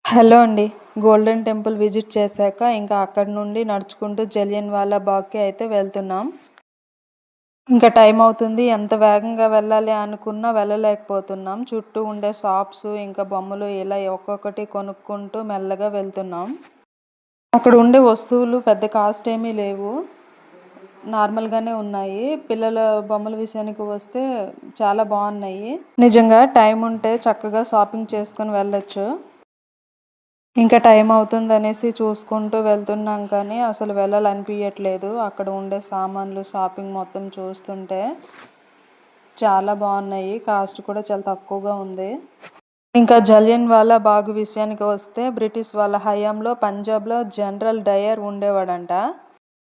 Hello అండి. Golden temple visit చేశాక ఇంకా అక్కడి నుండి నడుచుకుంటూ జలియన్వాలా బాగ్‌కి అయితే వెళ్తున్నాం. ఇంకా టైం అవుతుంది. ఎంత వేగంగా వెళ్ళాలి అనుకున్నా వెళ్ళలేకపోతున్నాం. చుట్టూ ఉండే షాప్స్ ఇంకా బొమ్మలు ఇలా ఒక్కొక్కటి కొనుక్కుంటూ మెల్లగా వెళ్తున్నాం. అక్కడ ఉండే వస్తువులు పెద్ద కాస్ట్ ఏమీ లేవు. నార్మల్‌గానే ఉన్నాయి. పిల్లల బొమ్మల విషయానికి వస్తే చాలా బాగున్నాయి. నిజంగా టైం ఉంటే చక్కగా షాపింగ్ చేసుకొని వెళ్ళొచ్చు. ఇంకా టైం అవుతుందనేసి చూసుకుంటూ వెళ్తున్నాం కానీ అసలు వెళ్ళాలనిపించట్లేదు. అక్కడ ఉండే సామాన్లు షాపింగ్ మొత్తం చూస్తుంటే చాలా బాగున్నాయి. కాస్ట్ కూడా చాలా తక్కువగా ఉంది. ఇంకా జలియన్వాలా బాగ్ విషయానికి వస్తే బ్రిటిష్ వాళ్ళ హయాంలో పంజాబ్లో జనరల్ డయర్ ఉండేవాడంట.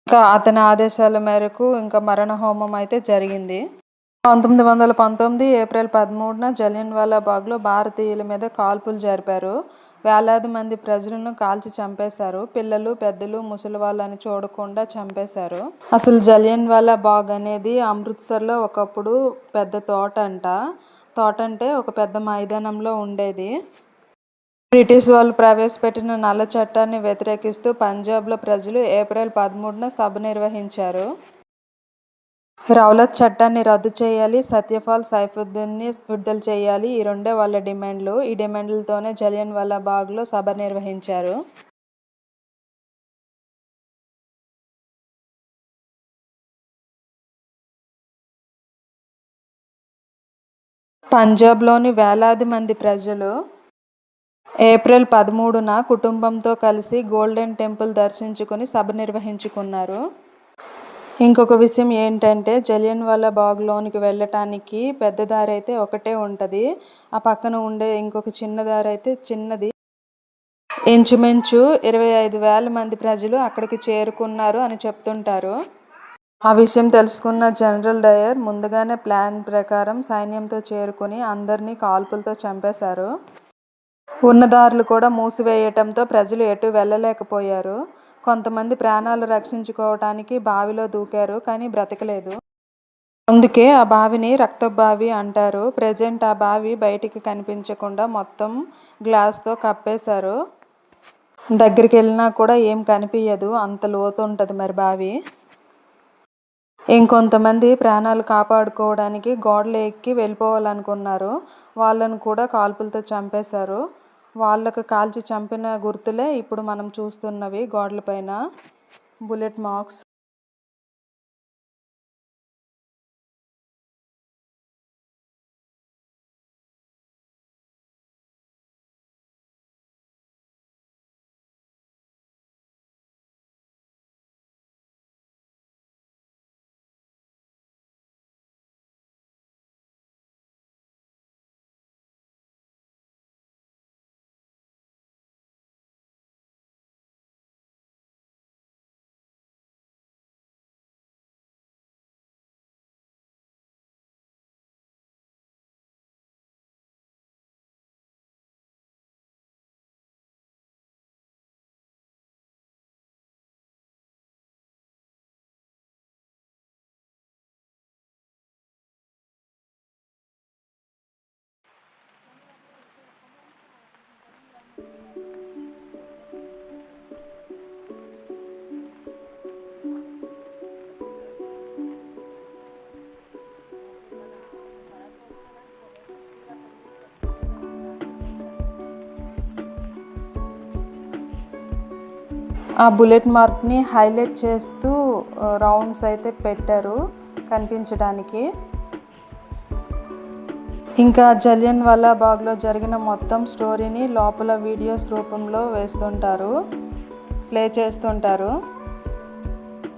ఇంకా అతని ఆదేశాల మేరకు ఇంకా మరణ హోమం అయితే జరిగింది. 1919 ఏప్రిల్ 13న జలియన్వాలా బాగ్లో భారతీయుల మీద కాల్పులు జరిపారు. వేలాది మంది ప్రజలను కాల్చి చంపేశారు. పిల్లలు, పెద్దలు, ముసలి వాళ్ళని చూడకుండా చంపేశారు. అసలు జలియన్వాలా బాగ్ అనేది అమృత్సర్లో ఒకప్పుడు పెద్ద తోట అంట. తోట అంటే ఒక పెద్ద మైదానంలో ఉండేది. బ్రిటిష్ వాళ్ళు ప్రవేశపెట్టిన నల్ల చట్టాన్ని వ్యతిరేకిస్తూ పంజాబ్లో ప్రజలు ఏప్రిల్ 13న సభ నిర్వహించారు. రౌలత్ చట్టాన్ని రద్దు చేయాలి, సత్యపాల్ సైఫుద్దీన్ని విడుదల చేయాలి. ఈ రెండే వాళ్ళ డిమాండ్లు. ఈ డిమాండ్లతోనే జలియన్వాలా బాగ్లో సభ నిర్వహించారు. పంజాబ్లోని వేలాది మంది ప్రజలు ఏప్రిల్ 13న కుటుంబంతో కలిసి గోల్డెన్ టెంపుల్ దర్శించుకుని సభ నిర్వహించుకున్నారు. ఇంకొక విషయం ఏంటంటే జలియన్వాలా బాగ్లోనికి వెళ్ళటానికి పెద్ద దారి అయితే ఒకటే ఉంటుంది. ఆ పక్కన ఉండే ఇంకొక చిన్న దారి అయితే చిన్నది. ఇంచుమించు 25,000 మంది ప్రజలు అక్కడికి చేరుకున్నారు అని చెప్తుంటారు. ఆ విషయం తెలుసుకున్న జనరల్ డయర్ ముందుగానే ప్లాన్ ప్రకారం సైన్యంతో చేరుకుని అందరినీ కాల్పులతో చంపేశారు. ఉన్న దారులు కూడా మూసివేయటంతో ప్రజలు ఎటు వెళ్ళలేకపోయారు. కొంతమంది ప్రాణాలు రక్షించుకోవటానికి బావిలో దూకారు కానీ బ్రతకలేదు. అందుకే ఆ బావిని రక్తపు బావి అంటారు. ప్రెజెంట్ ఆ బావి బయటికి కనిపించకుండా మొత్తం గ్లాస్తో కప్పేశారు. దగ్గరికి వెళ్ళినా కూడా ఏం కనిపించదు, అంత లోతు ఉంటుంది మరి బావి. ఇంకొంతమంది ప్రాణాలు కాపాడుకోవడానికి గోడలు ఎక్కి వెళ్ళిపోవాలనుకున్నారు. వాళ్ళను కూడా కాల్పులతో చంపేశారు. వాళ్ళకు కాల్చి చంపిన గుర్తులే ఇప్పుడు మనం చూస్తున్నవి గోడలపైన బుల్లెట్ మార్క్స్. ఆ బుల్లెట్ మార్క్ని హైలైట్ చేస్తూ రౌండ్స్ అయితే పెట్టారు కనిపించడానికి. ఇంకా జలియన్వాలా బాగ్లో జరిగిన మొత్తం స్టోరీని లోపల వీడియోస్ రూపంలో వేస్తుంటారు, ప్లే చేస్తుంటారు.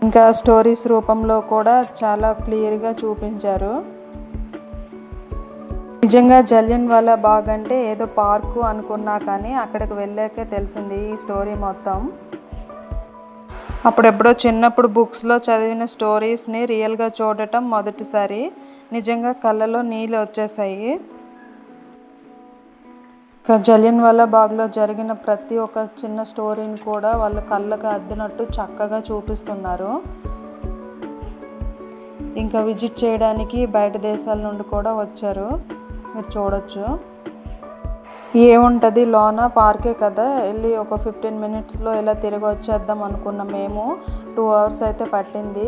ఇంకా స్టోరీస్ రూపంలో కూడా చాలా క్లియర్గా చూపించారు. నిజంగా జలియన్వాలా బాగ్ అంటే ఏదో పార్కు అనుకున్నా కానీ అక్కడికి వెళ్ళాకే తెలిసింది ఈ స్టోరీ మొత్తం. అప్పుడెప్పుడో చిన్నప్పుడు బుక్స్లో చదివిన స్టోరీస్ని రియల్గా చూడటం మొదటిసారి. నిజంగా కళ్ళలో నీళ్ళు వచ్చేసాయి. జలియన్వాలా బాగ్లో జరిగిన ప్రతి ఒక్క చిన్న స్టోరీని కూడా వాళ్ళు కళ్ళకు అద్దినట్టు చక్కగా చూపిస్తున్నారు. ఇంకా విజిట్ చేయడానికి బయట దేశాల నుండి కూడా వచ్చారు, మీరు చూడొచ్చు. ఏముంటుంది లోన పార్కే కదా, వెళ్ళి ఒక 15 మినిట్స్లో ఇలా తిరిగి వచ్చేద్దాం అనుకున్నాం. మేము 2 అవర్స్ అయితే పట్టింది.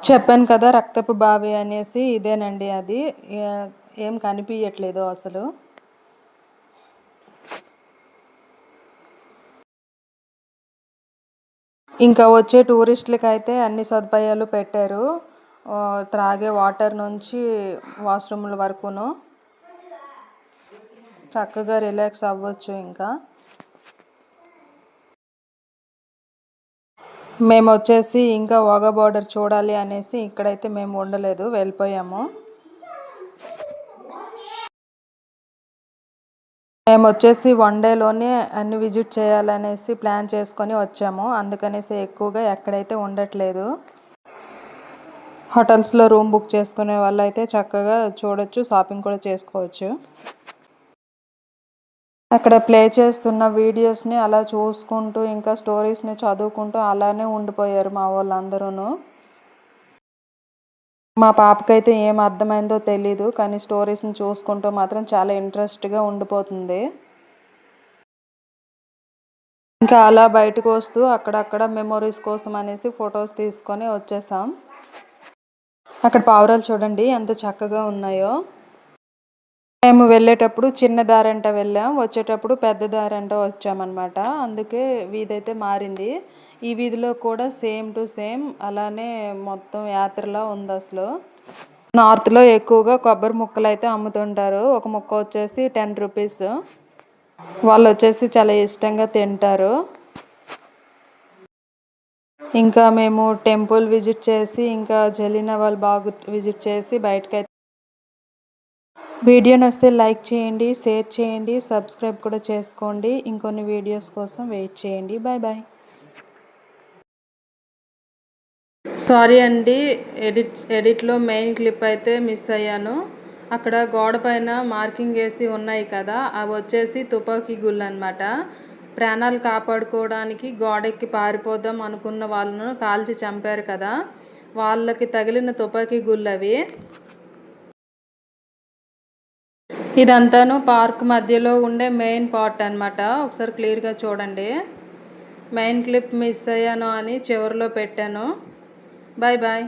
చెప్పాను కదా రక్తపు బావి అనేసి, ఇదేనండి అది. ఏం కనిపించట్లేదు అసలు. ఇంకా వచ్చే టూరిస్టులకి అయితే అన్ని సదుపాయాలు పెట్టారు. త్రాగే వాటర్ నుంచి వాష్రూమ్ల వరకును చక్కగా రిలాక్స్ అవ్వచ్చు. ఇంకా మేము వచ్చేసి ఇంకా వాఘా బార్డర్ చూడాలి అనేసి ఇక్కడైతే మేము ఉండలేదు, వెళ్ళిపోయాము. మేము వచ్చేసి 1 డేలోనే అన్ని విజిట్ చేయాలనేసి ప్లాన్ చేసుకొని వచ్చాము. అందుకనేసి ఎక్కువగా ఎక్కడైతే ఉండట్లేదు. హోటల్స్లో రూమ్ బుక్ చేసుకునే వాళ్ళు అయితే చక్కగా చూడొచ్చు, షాపింగ్ కూడా చేసుకోవచ్చు. అక్కడ ప్లే చేస్తున్న వీడియోస్ని అలా చూసుకుంటూ ఇంకా స్టోరీస్ని చదువుకుంటూ అలానే ఉండిపోయారు మా వాళ్ళందరూ. మా పాపకైతే ఏం అర్థమైందో తెలీదు, కానీ స్టోరీస్ని చూసుకుంటూ మాత్రం చాలా ఇంట్రెస్ట్గా ఉండిపోతుంది. ఇంకా అలా బయటకు వస్తూ అక్కడక్కడ మెమొరీస్ కోసం అనేసి ఫొటోస్ తీసుకొని వచ్చేసాం. అక్కడ పావురాలు చూడండి ఎంత చక్కగా ఉన్నాయో. మేము వెళ్ళేటప్పుడు చిన్న దారంట వెళ్ళాం, వచ్చేటప్పుడు పెద్ద దారంట వచ్చామన్నమాట. అందుకే వీధి అయితే మారింది. ఈ వీధిలో కూడా సేమ్ టు సేమ్ అలానే మొత్తం యాత్రలా ఉంది అసలు. నార్త్లో ఎక్కువగా కొబ్బరి ముక్కలు అయితే అమ్ముతుంటారు. ఒక ముక్క వచ్చేసి 10 రూపీస్. వాళ్ళు వచ్చేసి చాలా ఇష్టంగా తింటారు. ఇంకా మేము టెంపుల్ విజిట్ చేసి ఇంకా జలియన్వాలా బాగ్ విజిట్ చేసి బయటకైతే. వీడియో నచ్చితే లైక్ చేయండి, షేర్ చేయండి, సబ్స్క్రైబ్ కూడా చేసుకోండి. ఇంకొన్ని వీడియోస్ కోసం వెయిట్ చేయండి. Bye bye. సారీ అండి, ఎడిట్లో మెయిన్ క్లిప్ అయితే మిస్ అయ్యాను. అక్కడ గోడ పైన మార్కింగ్ వేసి ఉన్నాయి కదా, అవి వచ్చేసి తుపాకీ గుళ్ళు అనమాట. ప్రాణాలు కాపాడుకోవడానికి గోడెక్కి పారిపోదాం అనుకున్న వాళ్ళను కాల్చి చంపారు కదా, వాళ్ళకి తగిలిన తుపాకీ గుళ్ళు అవి. ఇదంతాను పార్క్ మధ్యలో ఉండే మెయిన్ పార్ట్ అనమాట. ఒకసారి క్లియర్గా చూడండి. మెయిన్ క్లిప్ మిస్ అయ్యాను అని చివరిలో పెట్టాను. Bye bye.